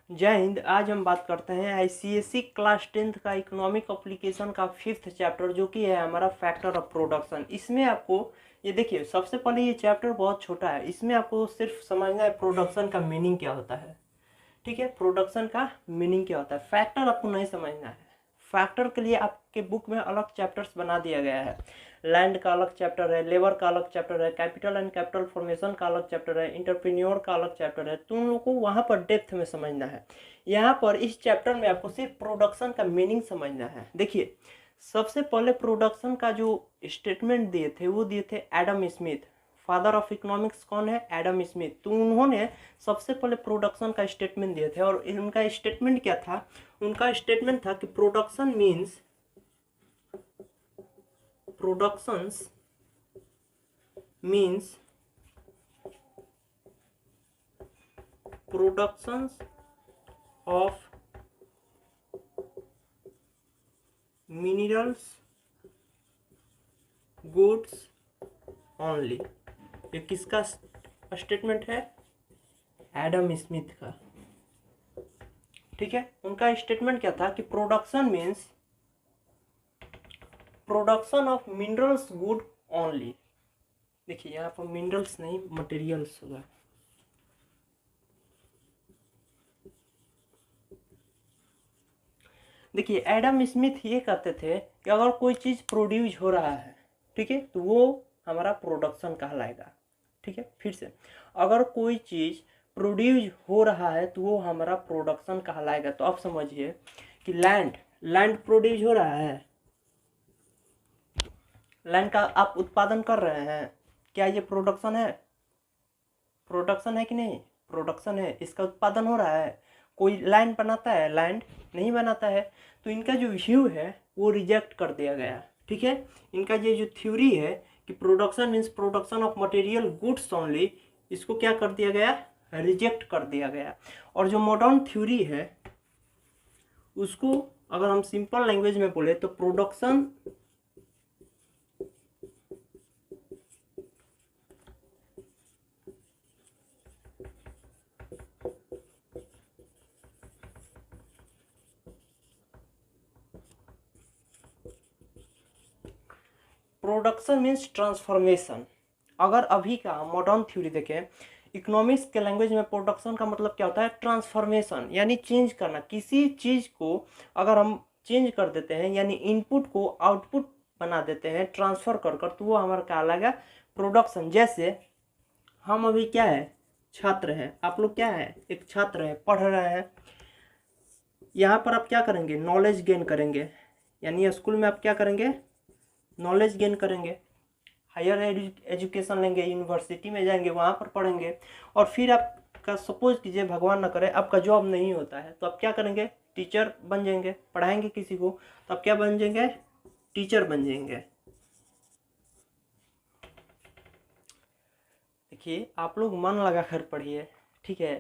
जय हिंद। आज हम बात करते हैं आईसीएसई क्लास 10th का इकोनॉमिक एप्लीकेशन का 5th चैप्टर, जो कि है हमारा फैक्टर ऑफ प्रोडक्शन। इसमें आपको ये देखिए, सबसे पहले ये चैप्टर बहुत छोटा है। इसमें आपको सिर्फ समझना है प्रोडक्शन का मीनिंग क्या होता है। ठीक है, प्रोडक्शन का मीनिंग क्या होता है। फैक्टर आपको नहीं समझना है। फैक्टर के लिए आपके बुक में अलग चैप्टर्स बना दिया गया है। लैंड का अलग चैप्टर है, लेबर का अलग चैप्टर है, कैपिटल एंड कैपिटल फॉर्मेशन का अलग चैप्टर है, इंटरप्रेन्योर का अलग चैप्टर है। तुम लोग को वहाँ पर डेप्थ में समझना है। यहाँ पर इस चैप्टर में आपको सिर्फ प्रोडक्शन का मीनिंग समझना है। देखिए, सबसे पहले प्रोडक्शन का जो स्टेटमेंट दिए थे वो दिए थे Adam Smith. Father of economics कौन है? Adam Smith. तो उन्होंने सबसे पहले प्रोडक्शन का स्टेटमेंट दिए थे, और उनका स्टेटमेंट क्या था? उनका स्टेटमेंट था कि production means productions of minerals goods only. ये किसका स्टेटमेंट है? एडम स्मिथ का। ठीक है, उनका स्टेटमेंट क्या था कि production means production of minerals good only. देखिए, यहाँ पर मिनरल्स नहीं, मटेरियल्स होगा। देखिए, एडम स्मिथ ये कहते थे कि अगर कोई चीज़ प्रोड्यूस हो रहा है, ठीक है, तो वो हमारा प्रोडक्शन कहलाएगा। ठीक है, फिर से, अगर कोई चीज़ प्रोड्यूस हो रहा है तो वो हमारा प्रोडक्शन कहलाएगा। तो आप समझिए कि लैंड प्रोड्यूस हो रहा है, लैंड का आप उत्पादन कर रहे हैं, क्या ये प्रोडक्शन है? प्रोडक्शन है कि नहीं? प्रोडक्शन है, इसका उत्पादन हो रहा है। कोई लैंड बनाता है? लैंड नहीं बनाता है। तो इनका जो व्यू है वो रिजेक्ट कर दिया गया। ठीक है, इनका ये जो थ्योरी है कि production means production of material goods only, इसको क्या कर दिया गया? रिजेक्ट कर दिया गया। और जो मॉडर्न थ्योरी है उसको अगर हम सिंपल लैंग्वेज में बोले तो प्रोडक्शन प्रोडक्शन मीन्स ट्रांसफॉर्मेशन। अगर अभी का मॉडर्न थ्योरी देखें इकोनॉमिक्स के लैंग्वेज में, प्रोडक्शन का मतलब क्या होता है? ट्रांसफॉर्मेशन, यानी चेंज करना। किसी चीज़ को अगर हम चेंज कर देते हैं, यानी इनपुट को आउटपुट बना देते हैं ट्रांसफ़र कर कर, तो वो हमारा क्या लगेगा? प्रोडक्शन। जैसे हम अभी क्या है? छात्र हैं। आप लोग क्या है? एक छात्र है, पढ़ रहे हैं। यहाँ पर आप क्या करेंगे? नॉलेज गेन करेंगे। यानी स्कूल में आप क्या करेंगे? नॉलेज गेन करेंगे, हायर एजुकेशन लेंगे, यूनिवर्सिटी में जाएंगे, वहाँ पर पढ़ेंगे। और फिर आपका सपोज कीजिए, भगवान ना करे, आपका जॉब नहीं होता है, तो आप क्या करेंगे? टीचर बन जाएंगे, पढ़ाएंगे किसी को, तो आप क्या बन जाएंगे? टीचर बन जाएंगे। देखिए, आप लोग मन लगा कर पढ़िए। ठीक है,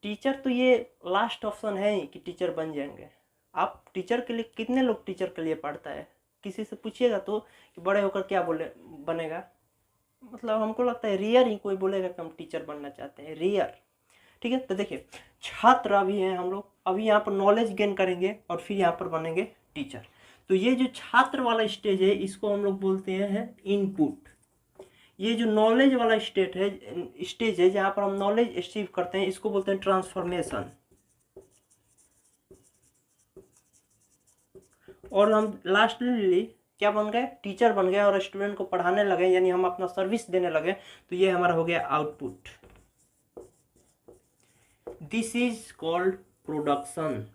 टीचर तो ये लास्ट ऑप्शन है ही कि टीचर बन जाएंगे। आप टीचर के लिए, कितने लोग टीचर के लिए पढ़ता है? किसी से पूछिएगा तो कि बड़े होकर क्या बोले बनेगा, मतलब हमको लगता है रेयर ही कोई बोलेगा कि हम टीचर बनना चाहते हैं, रेयर। ठीक है, तो देखिए, छात्र अभी हैं हम लोग, अभी यहाँ पर नॉलेज गेन करेंगे और फिर यहाँ पर बनेंगे टीचर। तो ये जो छात्र वाला स्टेज है इसको हम लोग बोलते हैं इनपुट। ये जो नॉलेज वाला स्टेज है जहाँ पर हम नॉलेज अचीव करते हैं, इसको बोलते हैं ट्रांसफॉर्मेशन। और हम लास्टली क्या बन गए? टीचर बन गए और स्टूडेंट को पढ़ाने लगे, यानी हम अपना सर्विस देने लगे। तो ये हमारा हो गया output. This is called production.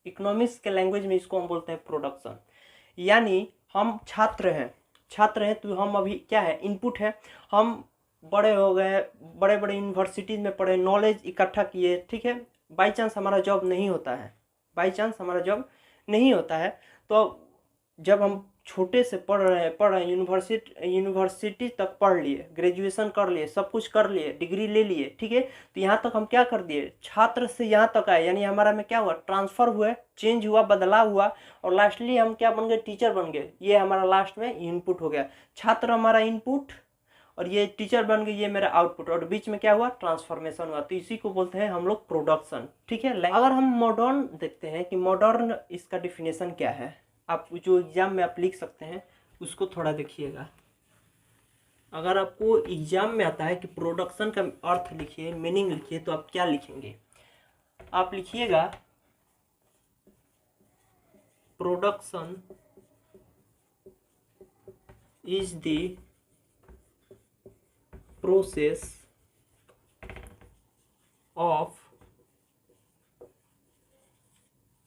Economics के लैंग्वेज में इसको हम बोलते हैं प्रोडक्शन। यानी हम छात्र हैं तो हम अभी क्या है? इनपुट है। हम बड़े हो गए, बड़े बड़े यूनिवर्सिटीज में पढ़े, नॉलेज इकट्ठा किए। ठीक है, बाई चांस हमारा जॉब नहीं होता है, तो जब हम छोटे से पढ़ रहे हैं, यूनिवर्सिटी तक पढ़ लिए, ग्रेजुएशन कर लिए, सब कुछ कर लिए, डिग्री ले लिए। ठीक है, तो यहाँ तक हम क्या कर दिए? छात्र से यहाँ तक आए, यानी हमारा में क्या हुआ? ट्रांसफ़र हुआ, चेंज हुआ, बदलाव हुआ, और लास्टली हम क्या बन गए? टीचर बन गए। ये हमारा लास्ट में इनपुट हो गया। छात्र हमारा इनपुट और ये टीचर बन गई, ये मेरा आउटपुट, और बीच में क्या हुआ, ट्रांसफॉर्मेशन हुआ। तो इसी को बोलते हैं हम लोग प्रोडक्शन। ठीक है, अगर हम मॉडर्न देखते हैं कि मॉडर्न इसका डिफिनेशन क्या है, आप जो एग्जाम में आप लिख सकते हैं उसको थोड़ा देखिएगा। अगर आपको एग्जाम में आता है कि प्रोडक्शन का अर्थ लिखिए, मीनिंग लिखिए, तो आप क्या लिखेंगे? आप लिखिएगा production is the process of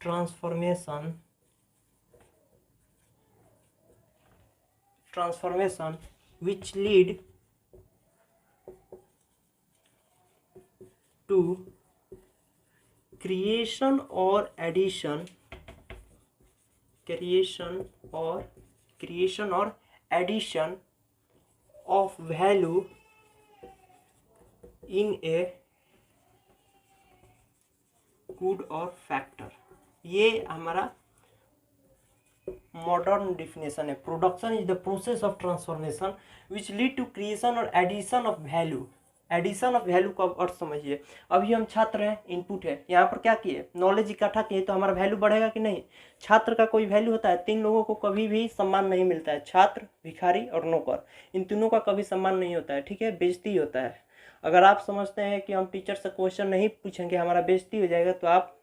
transformation which lead to creation or addition of value in a good or factor। ये हमारा मॉडर्न डिफिनेशन है। Production is the process of transformation which lead to creation और addition of value. Addition of value का अर्थ समझिए। अभी हम छात्र हैं, इनपुट है, यहाँ पर क्या किए, नॉलेज इकट्ठा किए, तो हमारा वैल्यू बढ़ेगा कि नहीं? छात्र का कोई वैल्यू होता है? 3 लोगों को कभी भी सम्मान नहीं मिलता है, छात्र, भिखारी और नौकर, इन तीनों का कभी सम्मान नहीं होता है। ठीक है, बेइज्जती होता है। अगर आप समझते हैं कि हम टीचर से क्वेश्चन नहीं पूछेंगे हमारा बेइज्जती हो जाएगा, तो आप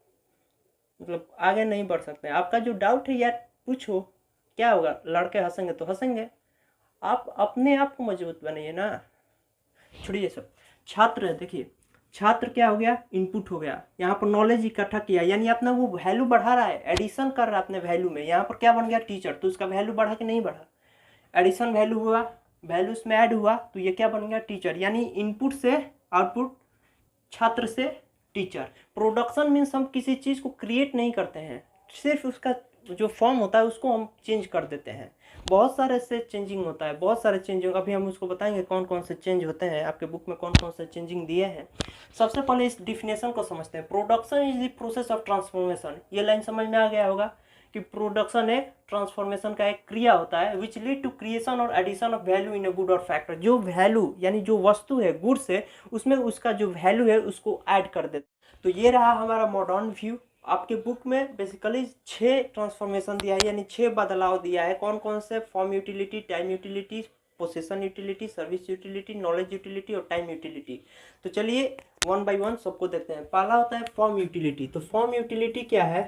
मतलब आगे नहीं बढ़ सकते। आपका जो डाउट है यार पूछो, क्या होगा, लड़के हंसेंगे तो हंसेंगे, आप अपने आप को मजबूत बनाइए ना, छोड़िए सब। छात्र है, देखिए छात्र क्या हो गया, इनपुट हो गया, यहाँ पर नॉलेज इकट्ठा किया, यानी अपना वो वैल्यू बढ़ा रहा है, एडिशन कर रहा है अपने वैल्यू में। यहाँ पर क्या बन गया, टीचर, तो उसका वैल्यू बढ़ा कि नहीं बढ़ा? एडिशन वैल्यू हुआ, वैल्यूज में ऐड हुआ, तो ये क्या बन गया, टीचर। यानी इनपुट से आउटपुट, छात्र से टीचर। प्रोडक्शन मीन्स हम किसी चीज़ को क्रिएट नहीं करते हैं, सिर्फ उसका जो फॉर्म होता है उसको हम चेंज कर देते हैं। बहुत सारे से चेंजिंग होता है, बहुत सारे चेंजिंग, अभी हम उसको बताएंगे कौन कौन से चेंज होते हैं, आपके बुक में कौन कौन से चेंजिंग दिए हैं। सबसे पहले इस डिफिनेशन को समझते हैं। Production is the process of transformation. ये लाइन समझ में आ गया होगा कि प्रोडक्शन एक ट्रांसफॉर्मेशन का एक क्रिया होता है विच लीड टू क्रिएशन और addition of value in a good और फैक्टर। जो वैल्यू यानी जो वस्तु है, गुड्स है, उसमें उसका जो वैल्यू है उसको ऐड कर देते। तो ये रहा हमारा मॉडर्न व्यू। आपके बुक में बेसिकली 6 ट्रांसफॉर्मेशन दिया है, यानी 6 बदलाव दिया है। कौन कौन से, form utility, time utility, possession utility, service utility, knowledge utility और टाइम यूटिलिटी। तो चलिए 1 by 1 सबको देखते हैं। पहला होता है फॉर्म यूटिलिटी। तो फॉर्म यूटिलिटी क्या है?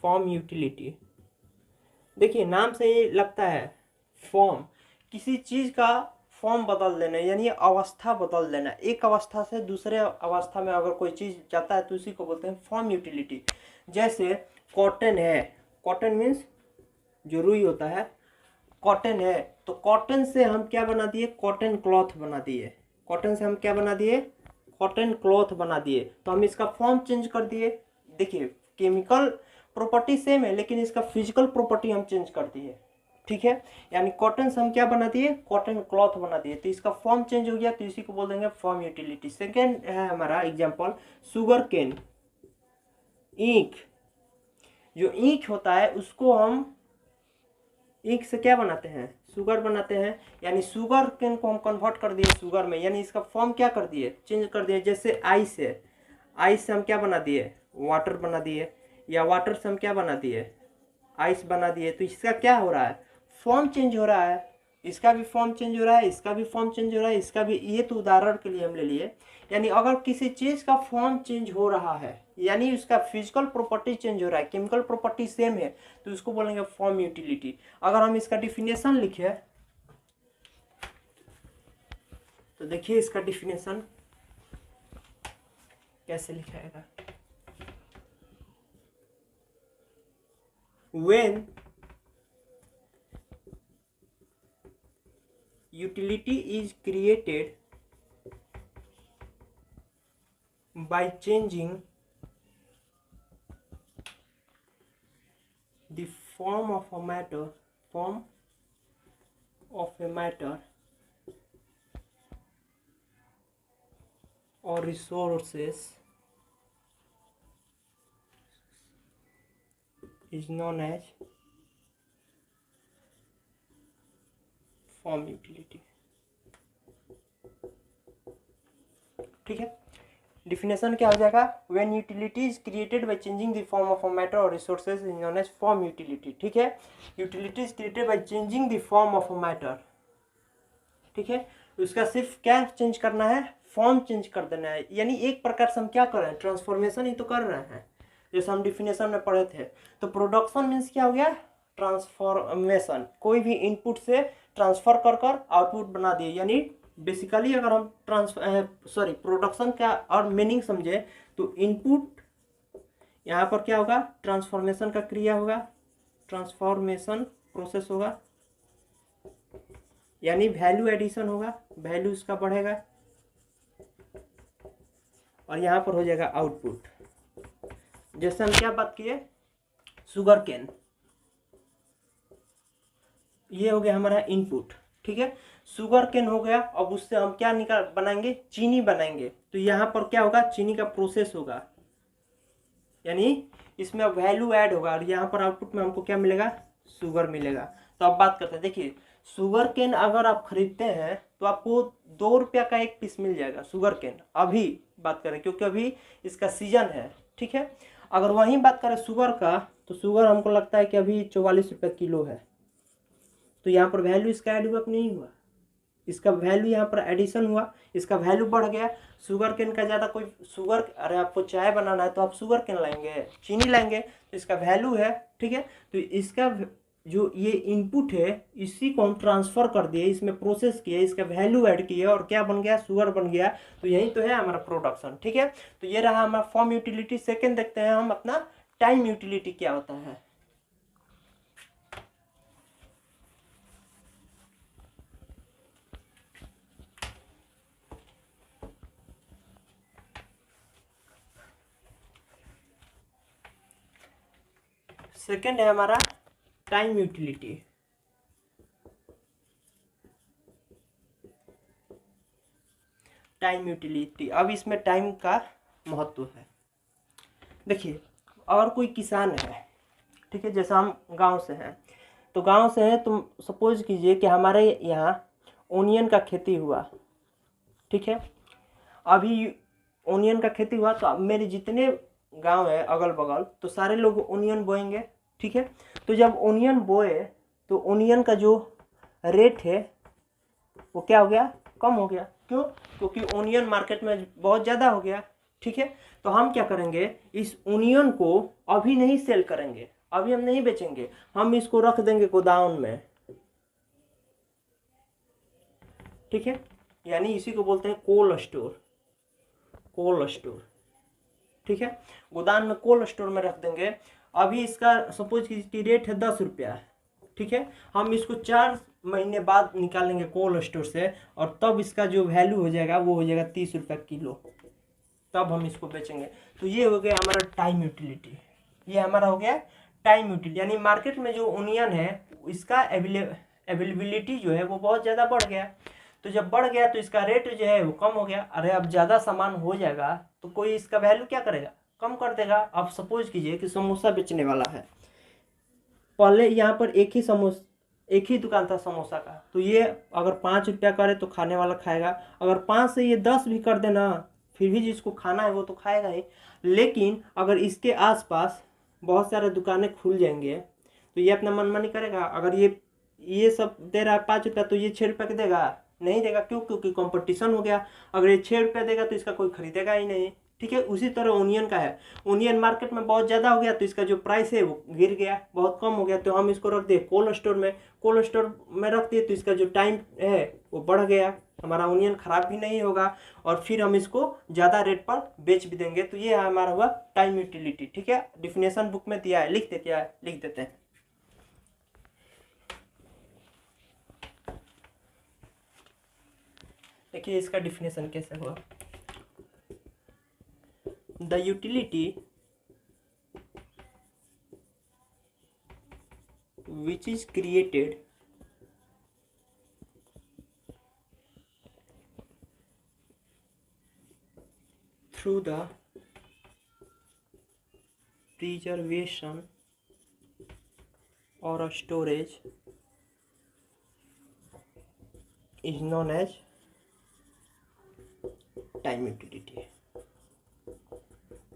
फॉर्म यूटिलिटी, देखिए नाम से ही लगता है, फॉर्म, किसी चीज का फॉर्म बदल देना, यानी अवस्था बदल देना। एक अवस्था से दूसरे अवस्था में अगर कोई चीज जाता है तो उसी को बोलते हैं फॉर्म यूटिलिटी। जैसे कॉटन है, कॉटन मीन्स जो रुई होता है, कॉटन है, तो कॉटन से हम क्या बना दिए, कॉटन क्लॉथ बना दिए। कॉटन से हम क्या बना दिए, कॉटन क्लॉथ बना दिए। तो हम इसका फॉर्म चेंज कर दिए। देखिए केमिकल प्रॉपर्टी सेम है, लेकिन इसका फिजिकल प्रॉपर्टी हम चेंज कर दिए। ठीक है, यानी कॉटन से हम क्या बना दिए, कॉटन क्लॉथ बना दिए, तो इसका फॉर्म चेंज हो गया, तो इसी को बोल देंगे फॉर्म यूटिलिटी। सेकेंड है हमारा एग्जाम्पल सुगर केन, ईंख। जो ईंख होता है उसको हम ईंख से क्या बनाते हैं, शुगर बनाते हैं, यानी शुगर केन को हम कन्वर्ट कर दिए शुगर में, यानी इसका फॉर्म क्या कर दिए, चेंज कर दिए। जैसे आइस है, आइस से हम क्या बना दिए, वाटर बना दिए, या वाटर से हम क्या बना दिए, आइस बना दिए। तो इसका क्या हो रहा है, फॉर्म चेंज हो रहा है। इसका भी फॉर्म चेंज हो रहा है, इसका भी फॉर्म चेंज हो रहा है, इसका भी। ये तो उदाहरण के लिए हम ले लिए। यानी अगर किसी चीज का फॉर्म चेंज हो रहा है, यानी उसका फिजिकल प्रॉपर्टी चेंज हो रहा है, केमिकल प्रॉपर्टी सेम है, तो उसको बोलेंगे फॉर्म यूटिलिटी। अगर हम इसका डिफिनेशन लिखे तो देखिए इसका डिफिनेशन कैसे लिखाएगा। When utility is created by changing the form of a matter or resources is known as form utility, ठीक है। डिफिनेशन क्या हो जाएगा, when utility is created by changing the form of a matter और resources is known as form utility, ठीक है। Utility is created by changing the form of a matter, ठीक है। उसका सिर्फ क्या चेंज करना है, फॉर्म चेंज कर देना है, यानी एक प्रकार से हम क्या कर रहे हैं, ट्रांसफॉर्मेशन ही तो कर रहे हैं, जैसे हम डिफिनेशन में पढ़े थे। तो प्रोडक्शन मीन्स क्या हो गया, ट्रांसफॉर्मेशन, कोई भी इनपुट से ट्रांसफर कर कर आउटपुट बना दिए, यानी बेसिकली अगर हम प्रोडक्शन का और मीनिंग समझे तो इनपुट, यहाँ पर क्या होगा, ट्रांसफॉर्मेशन का क्रिया होगा, ट्रांसफॉर्मेशन प्रोसेस होगा, यानी वैल्यू एडिशन होगा, वैल्यू इसका बढ़ेगा, और यहाँ पर हो जाएगा आउटपुट। जैसे हम क्या बात किए, शुगर केन, ये हो गया हमारा इनपुट, ठीक है। शुगर केन हो गया, अब उससे हम क्या निकाल बनाएंगे, चीनी बनाएंगे। तो यहाँ पर क्या होगा, चीनी का प्रोसेस होगा, यानी इसमें वैल्यू ऐड होगा, और यहाँ पर आउटपुट में हमको क्या मिलेगा, शुगर मिलेगा। तो अब बात करते हैं, देखिए शुगर केन अगर आप खरीदते हैं तो आपको 2 रुपया का एक पीस मिल जाएगा शुगर केन, अभी बात करें क्योंकि अभी इसका सीजन है, ठीक है। अगर वहीं बात करें शुगर का, तो शुगर हमको लगता है कि अभी 44 रुपये किलो है। तो यहाँ पर वैल्यू इसका ऐड हुआ कि नहीं हुआ, इसका वैल्यू यहाँ पर एडिशन हुआ, इसका वैल्यू बढ़ गया। शुगर केन का ज़्यादा कोई शुगर, अरे आपको चाय बनाना है तो आप शुगर केन लाएंगे, चीनी लाएंगे, तो इसका वैल्यू है, ठीक है। तो इसका जो ये इनपुट है, इसी को हम ट्रांसफर कर दिए, इसमें प्रोसेस किए, इसका वैल्यू ऐड किए, और क्या बन गया, शुगर बन गया। तो यही तो है हमारा प्रोडक्शन, ठीक है। तो ये रहा हमारा फॉर्म यूटिलिटी। सेकेंड देखते हैं हम अपना टाइम यूटिलिटी क्या होता है। सेकेंड है हमारा टाइम यूटिलिटी। टाइम यूटिलिटी, अब इसमें टाइम का महत्व है। देखिए अगर कोई किसान है, ठीक है, जैसा हम गांव से हैं, तो गांव से हैं तो सपोज कीजिए कि हमारे यहाँ ओनियन का खेती हुआ, ठीक है। अभी ओनियन का खेती हुआ, तो अब मेरे जितने गांव है अगल बगल, तो सारे लोग ओनियन बोएंगे, ठीक है। तो जब ओनियन बोए तो ओनियन का जो रेट है वो क्या हो गया, कम हो गया। क्यों, क्योंकि ओनियन मार्केट में बहुत ज़्यादा हो गया, ठीक है। तो हम क्या करेंगे, इस ओनियन को अभी नहीं सेल करेंगे, अभी हम नहीं बेचेंगे, हम इसको रख देंगे गोदाम में, ठीक है। यानी इसी को बोलते हैं कोल्ड स्टोर, कोल्ड स्टोर, ठीक है। गोदाम में कोल्ड स्टोर में रख देंगे। अभी इसका सपोज की रेट है 10 रुपया, ठीक है। हम इसको 4 महीने बाद निकालेंगे कोल्ड स्टोर से, और तब इसका जो वैल्यू हो जाएगा वो हो जाएगा 30 रुपये किलो, तब हम इसको बेचेंगे। तो ये हो गया हमारा टाइम यूटिलिटी, ये हमारा हो गया टाइम यूटिलिटी। यानी मार्केट में जो ओनियन है इसका अवेलेबिलिटी जो है वो बहुत ज़्यादा बढ़ गया। तो जब बढ़ गया तो इसका रेट जो है वो कम हो गया। अरे अब ज़्यादा सामान हो जाएगा तो कोई इसका वैल्यू क्या करेगा, कम कर देगा। अब सपोज कीजिए कि समोसा बेचने वाला है, पहले यहाँ पर एक ही दुकान था समोसा का, तो ये अगर 5 रुपया करे तो खाने वाला खाएगा, अगर 5 से ये 10 भी कर देना फिर भी जिसको खाना है वो तो खाएगा ही। लेकिन अगर इसके आसपास बहुत सारे दुकानें खुल जाएंगे तो ये अपना मनमानी करेगा। अगर ये सब दे रहा है 5 रुपया, तो ये 6 रुपया का देगा, नहीं देगा। क्यों, क्योंकि कंपटीशन हो गया। अगर ये 6 रुपया देगा तो इसका कोई खरीदेगा ही नहीं, ठीक है। उसी तरह ओनियन का है, ओनियन मार्केट में बहुत ज़्यादा हो गया तो इसका जो प्राइस है वो गिर गया, बहुत कम हो गया। तो हम इसको रख दिए कोल्ड स्टोर में, कोल्ड स्टोर में रख दिए तो इसका जो टाइम है वो बढ़ गया, हमारा ओनियन ख़राब भी नहीं होगा, और फिर हम इसको ज़्यादा रेट पर बेच भी देंगे। तो ये हमारा हुआ टाइम यूटिलिटी, ठीक है। डिफिनेशन बुक में दिया है, लिख देते हैं। देखिए इसका डिफिनेशन कैसे हुआ, the utility which is created through the preservation or storage is known as time utility.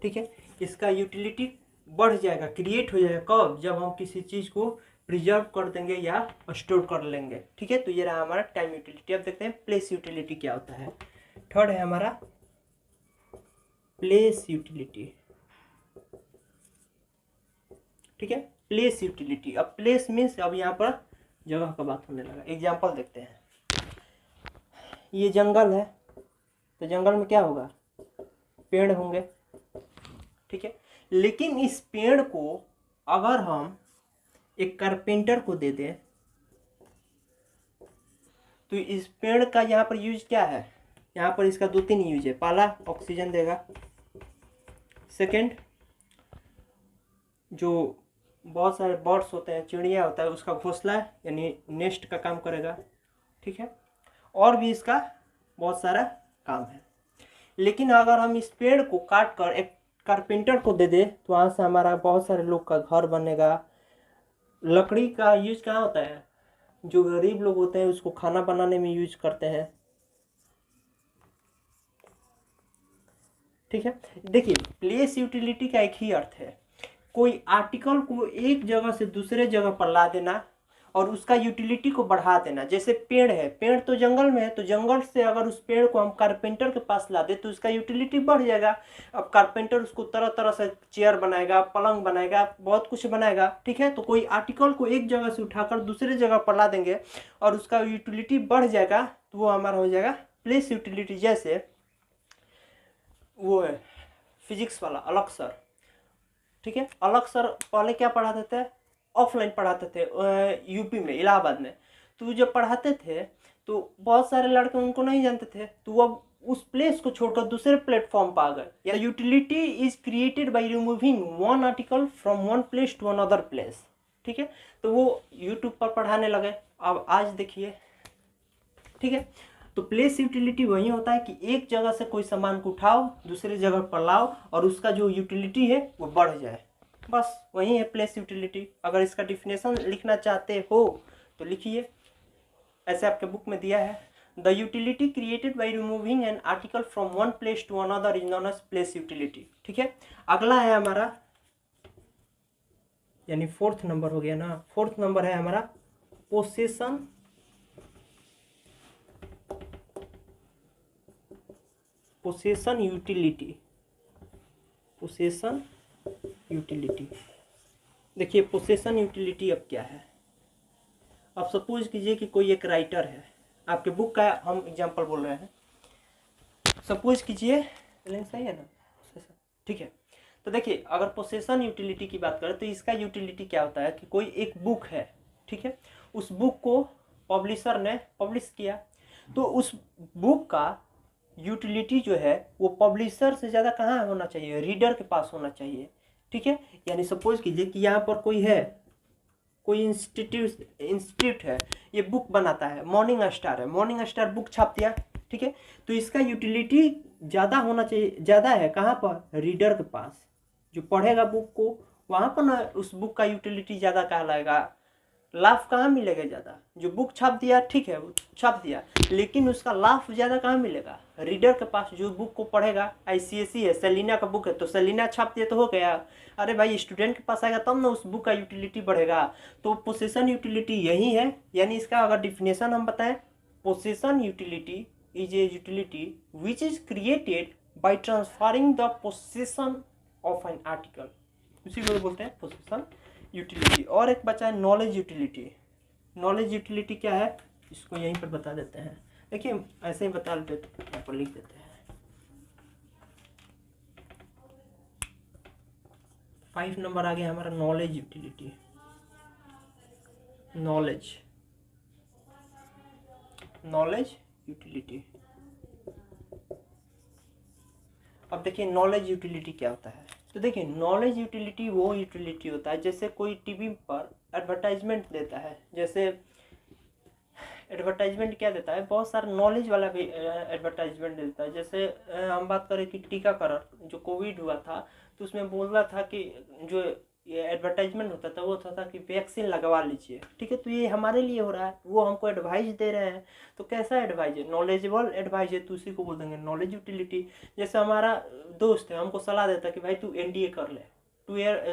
ठीक है, इसका यूटिलिटी बढ़ जाएगा, क्रिएट हो जाएगा कब, जब हम किसी चीज़ को प्रिजर्व कर देंगे या स्टोर कर लेंगे। ठीक है, तो ये रहा हमारा टाइम यूटिलिटी। अब देखते हैं प्लेस यूटिलिटी क्या होता है। थर्ड है हमारा प्लेस यूटिलिटी। ठीक है, प्लेस यूटिलिटी। अब प्लेस मीन्स अब यहाँ पर जगह का बात होने लगा। एग्जाम्पल देखते हैं, ये जंगल है, तो जंगल में क्या होगा, पेड़ होंगे। ठीक है, लेकिन इस पेड़ को अगर हम एक कारपेंटर को दे दें तो इस पेड़ का यहाँ पर यूज क्या है, यहाँ पर इसका 2-3 यूज है। पहला, ऑक्सीजन देगा। सेकंड, जो बहुत सारे बर्ड्स होते हैं, चिड़िया होता है, उसका घोंसला यानी नेस्ट का काम करेगा। ठीक है, और भी इसका बहुत सारा काम है। लेकिन अगर हम इस पेड़ को काट कर एक कारपेंटर को दे दे तो वहाँ से हमारा बहुत सारे लोग का घर बनेगा। लकड़ी का यूज कहाँ होता है, जो गरीब लोग होते हैं उसको खाना बनाने में यूज करते हैं। ठीक है, देखिए प्लेस यूटिलिटी का एक ही अर्थ है, कोई आर्टिकल को एक जगह से दूसरे जगह पर ला देना और उसका यूटिलिटी को बढ़ा देना। जैसे पेड़ है, पेड़ तो जंगल में है, तो जंगल से अगर उस पेड़ को हम कारपेंटर के पास ला दे तो उसका यूटिलिटी बढ़ जाएगा। अब कारपेंटर उसको तरह तरह से चेयर बनाएगा, पलंग बनाएगा, बहुत कुछ बनाएगा। ठीक है, तो कोई आर्टिकल को एक जगह से उठाकर दूसरे जगह पर ला देंगे और उसका यूटिलिटी बढ़ जाएगा, तो वो हमारा हो जाएगा प्लेस यूटिलिटी। जैसे वो है फिजिक्स वाला अलग सर। ठीक है, अलग सर पहले क्या पढ़ाते थे, ऑफलाइन पढ़ाते थे यूपी में, इलाहाबाद में। तो जब पढ़ाते थे तो बहुत सारे लड़के उनको नहीं जानते थे, तो वो अब उस प्लेस को छोड़कर दूसरे प्लेटफॉर्म पर आ गए। या utility is created by removing one article from one place to another place. ठीक है, तो वो यूट्यूब पर पढ़ाने लगे। अब आज देखिए, ठीक है, तो प्लेस यूटिलिटी वही होता है कि एक जगह से कोई सामान को उठाओ, दूसरे जगह पर लाओ और उसका जो यूटिलिटी है वो बढ़ जाए, बस वही है प्लेस यूटिलिटी। अगर इसका डिफिनेशन लिखना चाहते हो तो लिखिए, ऐसे आपके बुक में दिया है, the utility created by removing an article from one place to another is known as place utility. ठीक है, अगला है हमारा, यानी 4th नंबर हो गया ना, 4th नंबर है हमारा पोसेशन यूटिलिटी। पोसेशन यूटिलिटी, देखिए पोसेशन यूटिलिटी अब क्या है। अब सपोज कीजिए कि कोई एक राइटर है, आपके बुक का हम एग्जांपल बोल रहे हैं। सपोज कीजिए, सही है ना, ठीक है। तो देखिए अगर पोसेशन यूटिलिटी की बात करें तो इसका यूटिलिटी क्या होता है कि कोई एक बुक है, ठीक है, उस बुक को पब्लिशर ने पब्लिश किया, तो उस बुक का यूटिलिटी जो है वो पब्लिशर से ज़्यादा कहाँ होना चाहिए, रीडर के पास होना चाहिए। ठीक है, यानी सपोज कीजिए कि यहाँ पर कोई है, कोई इंस्टीट्यूट है, ये बुक बनाता है, मॉर्निंग स्टार है, मॉर्निंग स्टार बुक छाप दिया। ठीक है, तो इसका यूटिलिटी ज़्यादा होना चाहिए, ज़्यादा है कहाँ पर, रीडर के पास, जो पढ़ेगा बुक को वहाँ पर ना उस बुक का यूटिलिटी ज़्यादा कहलाएगा। लाभ कहाँ मिलेगा ज़्यादा, जो बुक छाप दिया ठीक है वो छाप दिया, लेकिन उसका लाभ ज़्यादा कहाँ मिलेगा, रीडर के पास, जो बुक को पढ़ेगा। ICSE है, सेलिना का बुक है, तो सेलिना छाप दिया तो हो गया, अरे भाई स्टूडेंट के पास आएगा तब ना उस बुक का यूटिलिटी बढ़ेगा। तो पोसेशन यूटिलिटी यही है, यानी इसका अगर डिफिनेशन हम बताएं, possession utility is a utility which is created bye transferring the possession of an article, उसी को बोलते हैं पोसेशन यूटिलिटी। और एक बचा है नॉलेज यूटिलिटी। नॉलेज यूटिलिटी क्या है, इसको यहीं पर बता देते हैं, देखिए ऐसे ही बता देते, यहाँ पर लिख देते हैं। 5 नंबर आ गया हमारा नॉलेज यूटिलिटी। Knowledge utility. अब देखिए नॉलेज यूटिलिटी क्या होता है, तो देखिए नॉलेज यूटिलिटी वो यूटिलिटी होता है जैसे कोई टीवी पर एडवर्टाइजमेंट देता है, जैसे एडवर्टाइजमेंट क्या देता है, बहुत सारा नॉलेज वाला भी एडवर्टाइजमेंट देता है। जैसे हम बात करें कि टीकाकरण जो कोविड हुआ था, तो उसमें बोल रहा था कि जो ये एडवर्टाइजमेंट होता था वो होता था कि वैक्सीन लगवा लीजिए, ठीक है। तो ये हमारे लिए हो रहा है, वो हमको एडवाइस दे रहे हैं। तो कैसा एडवाइस है? नॉलेजेबल एडवाइस है, तो उसी को बोल देंगे नॉलेज यूटिलिटी। जैसे हमारा दोस्त है, हमको सलाह देता है कि भाई तू एनडीए कर ले,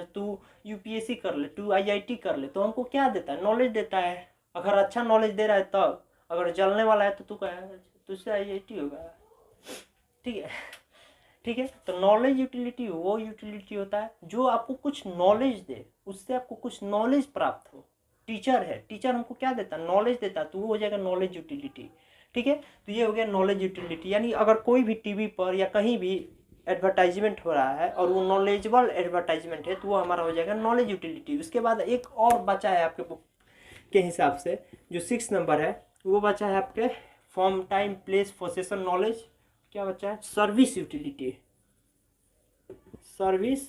तू यूपीएससी कर ले, तू आईआईटी कर ले। तो हमको क्या देता है? नॉलेज देता है। अगर अच्छा नॉलेज दे रहा है तब, अगर जलने वाला है तो तू कहे तुझसे आईआईटी होगा, ठीक है। ठीक है, तो नॉलेज यूटिलिटी वो यूटिलिटी होता है जो आपको कुछ नॉलेज दे, उससे आपको कुछ नॉलेज प्राप्त हो। टीचर है, टीचर हमको क्या देता है? नॉलेज देता है, तो वो हो जाएगा नॉलेज यूटिलिटी, ठीक है। तो ये हो गया नॉलेज यूटिलिटी। यानी अगर कोई भी टीवी पर या कहीं भी एडवर्टाइजमेंट हो रहा है और वो नॉलेजेबल एडवर्टाइजमेंट है, तो वो हमारा हो जाएगा नॉलेज यूटिलिटी। उसके बाद एक और बचा है आपके बुक के हिसाब से, जो 6 नंबर है, वो बचा है आपके form, time, place, possession, knowledge. क्या बचा है? Service utility. सर्विस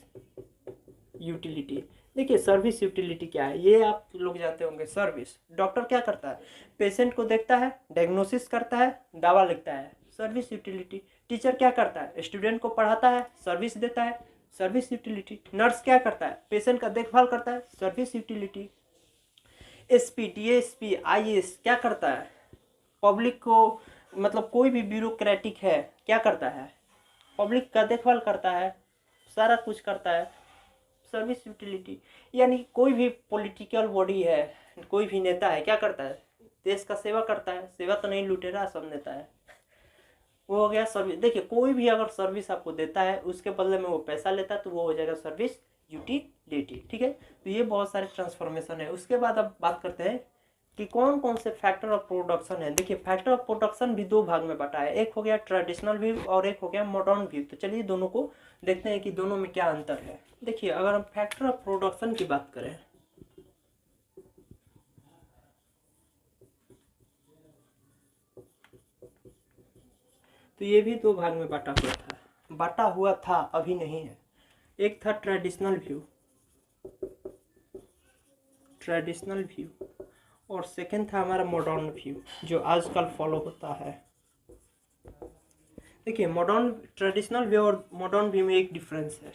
यूटिलिटी, देखिए सर्विस यूटिलिटी क्या है ये आप लोग जानते होंगे। सर्विस, डॉक्टर क्या करता है? पेशेंट को देखता है, डायग्नोसिस करता है, दवा लिखता है, सर्विस यूटिलिटी। टीचर क्या करता है? स्टूडेंट को पढ़ाता है, सर्विस देता है, सर्विस यूटिलिटी। नर्स क्या करता है? पेशेंट का देखभाल करता है, service utility. SP, DSP, IAS क्या करता है? पब्लिक को, मतलब कोई भी ब्यूरोक्रेटिक है क्या करता है? पब्लिक का देखभाल करता है, सारा कुछ करता है, सर्विस यूटिलिटी। यानी कोई भी पॉलिटिकल बॉडी है, कोई भी नेता है क्या करता है? देश का सेवा करता है। सेवा तो नहीं, लुटेरा सब नेता है। वो हो गया सर्विस। देखिए कोई भी अगर सर्विस आपको देता है, उसके बदले में वो पैसा लेता है, तो वो हो जाएगा सर्विस यूटिलिटी, ठीक है। तो ये बहुत सारे ट्रांसफॉर्मेशन है। उसके बाद अब बात करते हैं कि कौन कौन से फैक्टर ऑफ प्रोडक्शन है। देखिए फैक्टर ऑफ प्रोडक्शन भी दो भाग में बटा है, एक हो गया ट्रेडिशनल व्यू और एक हो गया मॉडर्न व्यू। तो चलिए दोनों को देखते हैं कि दोनों में क्या अंतर है। देखिए अगर हम फैक्टर ऑफ प्रोडक्शन की बात करें, तो ये भी दो भाग में बांटा हुआ था, अभी नहीं है। एक था ट्रेडिशनल व्यू और सेकंड था हमारा मॉडर्न व्यू, जो आजकल फॉलो होता है। देखिए मॉडर्न, ट्रेडिशनल व्यू और मॉडर्न व्यू में एक डिफरेंस है।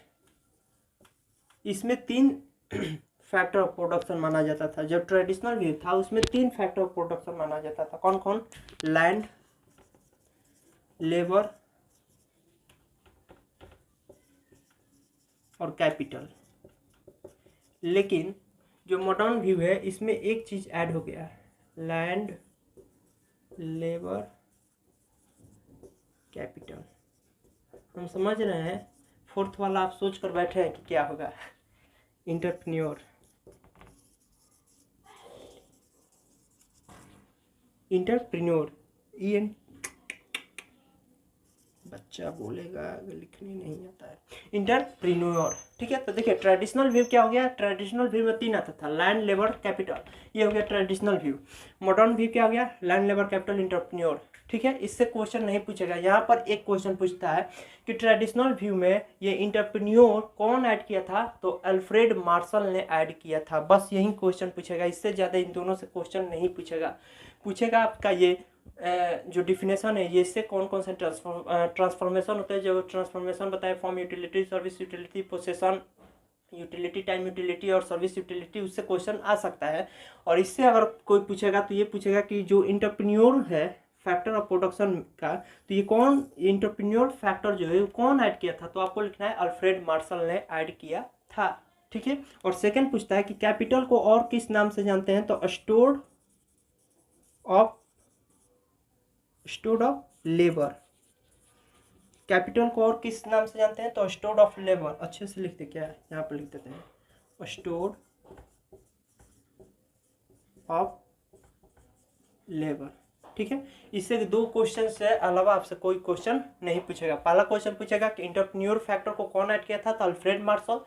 इसमें 3 फैक्टर ऑफ प्रोडक्शन माना जाता था। जब ट्रेडिशनल व्यू था उसमें 3 फैक्टर ऑफ प्रोडक्शन माना जाता था। कौन कौन? लैंड, लेबर और कैपिटल। लेकिन जो मॉडर्न व्यू है इसमें एक चीज ऐड हो गया है, लैंड, लेबर, कैपिटल। हम समझ रहे हैं। फोर्थ वाला आप सोच कर बैठे हैं कि क्या होगा? इंटरप्रेन्योर। बच्चा बोलेगा, लिखने नहीं आता है। इंटरप्रेन्योर, ठीक है। तो देखिए ट्रेडिशनल व्यू क्या हो गया? ट्रेडिशनल व्यू में 3 आता था, लैंड, लेबर, कैपिटल। ये हो गया ट्रेडिशनल व्यू। मॉडर्न व्यू क्या हो गया? लैंड, लेबर, कैपिटल, इंटरप्रेन्योर, ठीक है। इससे क्वेश्चन नहीं पूछेगा। यहाँ पर एक क्वेश्चन पूछता है कि ट्रेडिशनल व्यू में ये इंटरप्रेन्योर कौन ऐड किया था? तो अल्फ्रेड मार्शल ने ऐड किया था। बस यही क्वेश्चन पूछेगा, इससे ज़्यादा इन दोनों से क्वेश्चन नहीं पूछेगा आपका ये जो डिफिनेशन है, ये इससे कौन कौन से ट्रांसफॉर्मेशन होते हैं। जो ट्रांसफॉर्मेशन बताए, form utility, service utility, possession utility, time utility और सर्विस यूटिलिटी, उससे क्वेश्चन आ सकता है। और इससे अगर कोई पूछेगा तो ये पूछेगा कि जो इंटरप्रेन्योर है फैक्टर ऑफ प्रोडक्शन का, तो ये कौन इंटरप्रेन्योर फैक्टर जो है कौन ऐड किया था? तो आपको लिखना है अल्फ्रेड मार्शल ने ऐड किया था, ठीक है। और सेकंड पूछता है कि कैपिटल को और किस नाम से जानते हैं? तो स्टोर ऑफ लेबर। कैपिटल को और किस नाम से जानते हैं? तो स्टोर ऑफ लेबर। अच्छे से लिखते, क्या है यहाँ पर लिख देते हैं, स्टोर ऑफ लेबर, ठीक है। इससे 2 क्वेश्चन से अलावा आपसे कोई क्वेश्चन नहीं पूछेगा। पहला क्वेश्चन पूछेगा कि इंटरप्रेन्योर फैक्टर को कौन ऐड किया था? तो अल्फ्रेड मार्शल।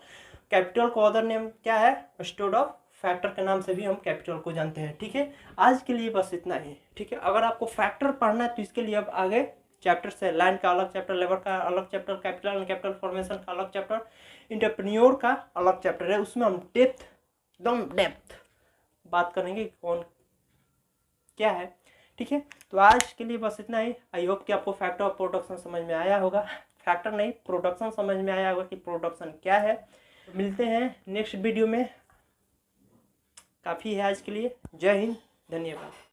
कैपिटल को अदर नेम क्या है? स्टोर ऑफ फैक्टर के नाम से भी हम कैपिटल को जानते हैं, ठीक है। आज के लिए बस इतना ही, ठीक है। अगर आपको फैक्टर पढ़ना है तो इसके लिए अब आगे चैप्टर से, लैंड का अलग चैप्टर, लेबर का अलग chapter, capital and capital formation का अलग चैप्टर, इंटरप्रेन्योर का अलग चैप्टर है। उसमें हम एकदम डेप्थ बात करेंगे कौन क्या है, ठीक है। तो आज के लिए बस इतना ही। आई होप कि आपको फैक्टर ऑफ प्रोडक्शन समझ में आया होगा। फैक्टर नहीं, प्रोडक्शन समझ में आया होगा कि प्रोडक्शन क्या है। मिलते हैं नेक्स्ट वीडियो में। काफ़ी है आज के लिए। जय हिंद, धन्यवाद।